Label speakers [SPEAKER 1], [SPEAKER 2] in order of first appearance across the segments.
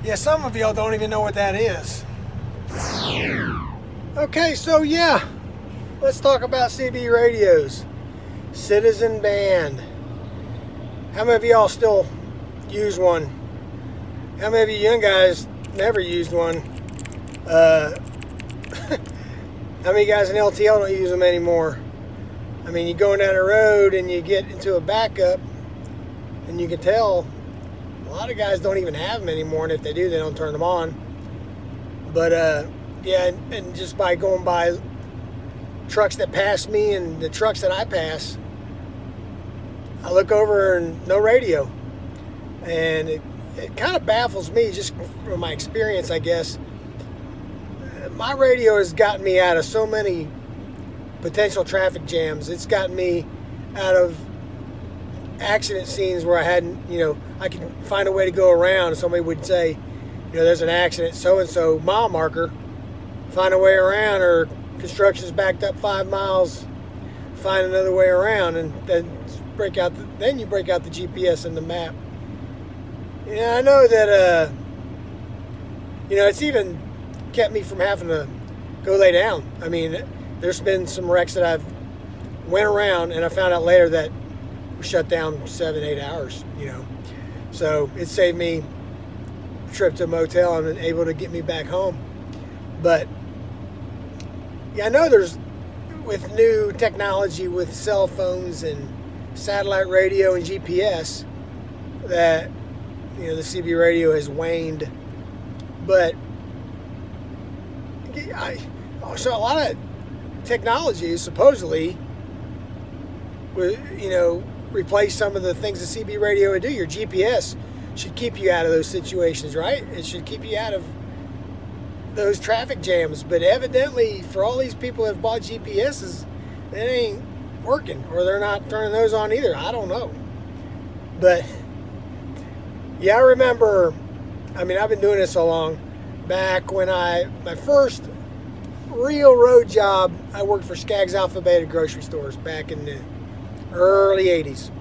[SPEAKER 1] Yeah, some of y'all don't even know what that is. Okay, so yeah, let's talk about CB radios. Citizen Band. How many of y'all still use one? How many of you young guys never used one? How many guys in LTL don't use them anymore? I mean, you're going down the road and you get into a backup, and you can tell a lot of guys don't even have them anymore, and if they do, they don't turn them on. But yeah, and just by going by trucks that pass me and the trucks that I pass, I look over and no radio. And it kind of baffles me, just from my experience, I guess. My radio has gotten me out of so many potential traffic jams. It's gotten me out of accident scenes where I hadn't, I could find a way to go around. Somebody would say, there's an accident, so-and-so, mile marker, find a way around, or construction's backed up 5 miles, find another way around, and then you break out the GPS and the map. I know that, it's even kept me from having to go lay down. I mean, there's been some wrecks that I've went around, and I found out later that we shut down 7-8 hours, So it saved me a trip to a motel and able to get me back home. But yeah, I know there's, with new technology, with cell phones and satellite radio and GPS, that the CB radio has waned. But so a lot of technology supposedly, replace some of the things the CB radio would do. Your GPS should keep you out of those situations, right? It should keep you out of those traffic jams. But evidently, for all these people that have bought GPSs, it ain't working, or they're not turning those on either. I don't know. But yeah, I remember, I've been doing this so long. Back when my first real road job, I worked for Skaggs Alpha Beta grocery stores back in the early 80s.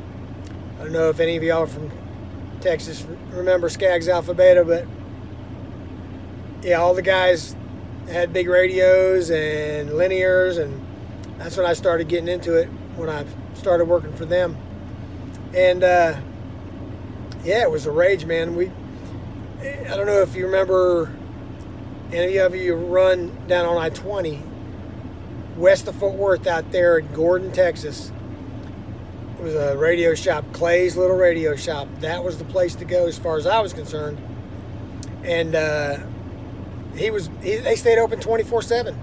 [SPEAKER 1] I don't know if any of y'all from Texas remember Skaggs Alpha Beta, but yeah, all the guys had big radios and linears, and that's when I started getting into it, when I started working for them. And yeah, it was a rage, man. I don't know if you remember, any of you run down on I-20 west of Fort Worth out there in Gordon, Texas. It was a radio shop, Clay's Little Radio Shop. That was the place to go as far as I was concerned. And they stayed open 24/7.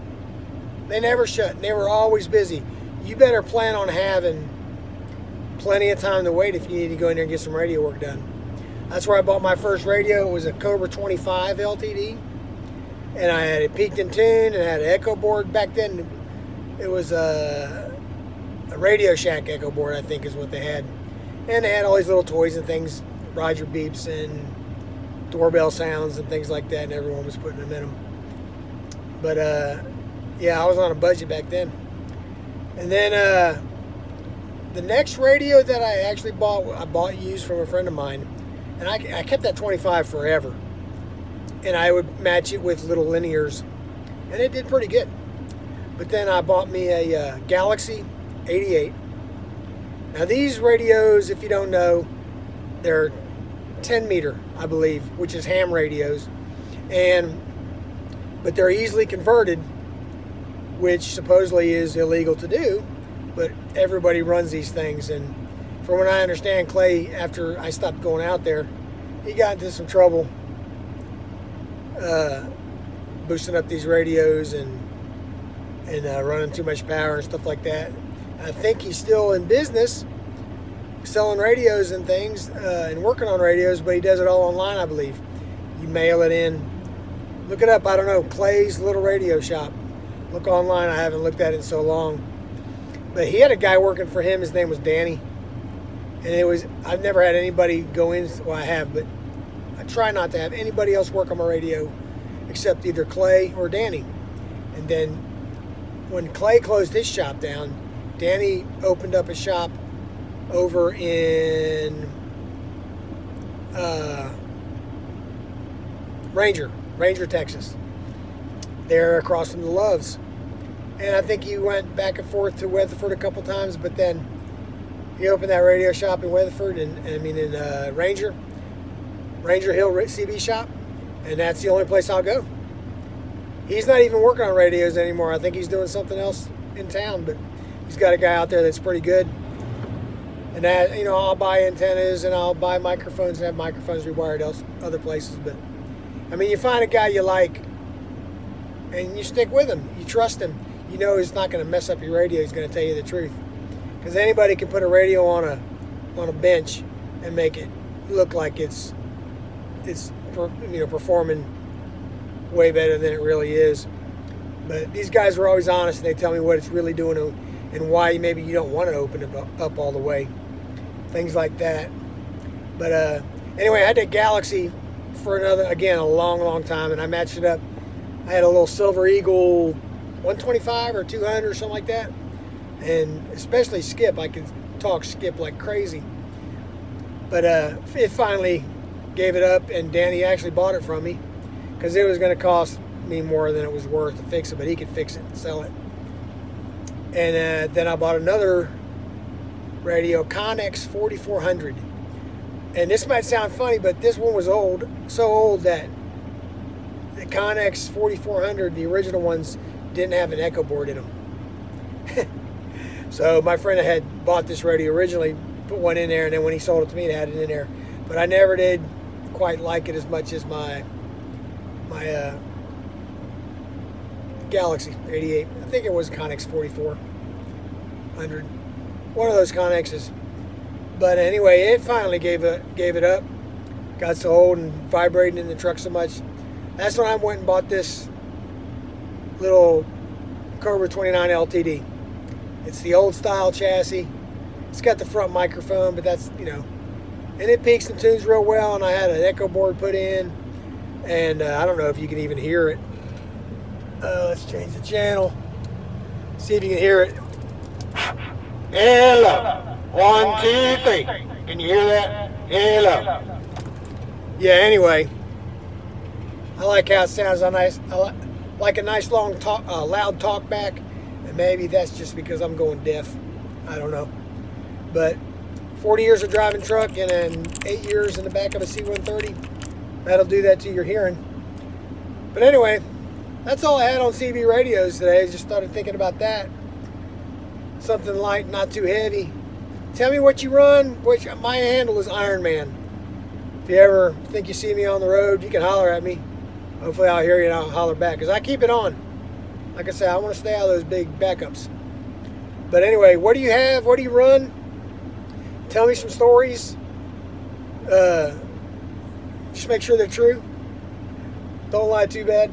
[SPEAKER 1] They never shut. They were always busy. You better plan on having plenty of time to wait if you need to go in there and get some radio work done. That's where I bought my first radio. It was a Cobra 25 LTD. And I had it peaked in tune, and I had an echo board. Back then, it was a Radio Shack echo board, I think is what they had. And they had all these little toys and things, Roger beeps and doorbell sounds and things like that, and everyone was putting them in them. But yeah, I was on a budget back then. And then the next radio that I actually bought, I bought used from a friend of mine, and I kept that 25 forever. And I would match it with little linears, and it did pretty good. But then I bought me a Galaxy 88. Now these radios, if you don't know, they're 10 meter, I believe, which is ham radios, but they're easily converted, which supposedly is illegal to do, but everybody runs these things. And from what I understand, Clay, after I stopped going out there, he got into some trouble boosting up these radios and running too much power and stuff like that. I think he's still in business selling radios and things and working on radios, but he does it all online, I believe. You mail it in. Look it up. I don't know, Clay's Little Radio Shop. Look online. I haven't looked at it in so long. But he had a guy working for him. His name was Danny. And I've never had anybody go in. Well, I have, but I try not to have anybody else work on my radio except either Clay or Danny. And then when Clay closed his shop down, Danny opened up a shop over in Ranger, Texas. They're across from the Loves. And I think he went back and forth to Weatherford a couple times, but then he opened that radio shop in Weatherford, in Ranger Hill CB shop, and that's the only place I'll go. He's not even working on radios anymore. I think he's doing something else in town, but he's got a guy out there that's pretty good. And that, I'll buy antennas and I'll buy microphones and have microphones rewired other places. But I mean, you find a guy you like and you stick with him. You trust him. You know he's not going to mess up your radio. He's going to tell you the truth. Because anybody can put a radio on a bench and make it look like it's performing way better than it really is. But these guys are always honest, and they tell me what it's really doing and why maybe you don't want to open it up all the way. Things like that. But anyway, I had that Galaxy for a long time, and I matched it up. I had a little Silver Eagle 125 or 200 or something like that. And especially Skip, I could talk Skip like crazy. But it finally gave it up, and Danny actually bought it from me because it was going to cost me more than it was worth to fix it, but he could fix it and sell it. And then I bought another radio, Connex 4400. And this might sound funny, but this one was old, so old that the Connex 4400, the original ones, didn't have an echo board in them. So my friend had bought this radio originally, put one in there, and then when he sold it to me, it had it in there. But I never did quite like it as much as my Galaxy 88. I think it was Connex 4400. One of those Connexes. But anyway, it finally gave it up. Got so old and vibrating in the truck so much. That's when I went and bought this little Cobra 29 LTD. It's the old style chassis. It's got the front microphone, but that's, and it peaks and tunes real well, and I had an echo board put in, and I don't know if you can even hear it. Let's change the channel. See if you can hear it. Hello. 1, 2, 3. Can you hear that? Hello. Yeah, anyway. I like how it sounds. I like a nice long loud talk back. And maybe that's just because I'm going deaf. I don't know. But 40 years of driving truck and then 8 years in the back of a C-130. That'll do that to your hearing. But anyway, that's all I had on CB radios today. I just started thinking about that. Something light, not too heavy. Tell me what you run. My handle is Iron Man. If you ever think you see me on the road, you can holler at me. Hopefully I'll hear you and I'll holler back. Because I keep it on. Like I said, I want to stay out of those big backups. But anyway, what do you have? What do you run? Tell me some stories. Just make sure they're true. Don't lie too bad.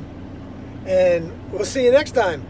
[SPEAKER 1] And we'll see you next time.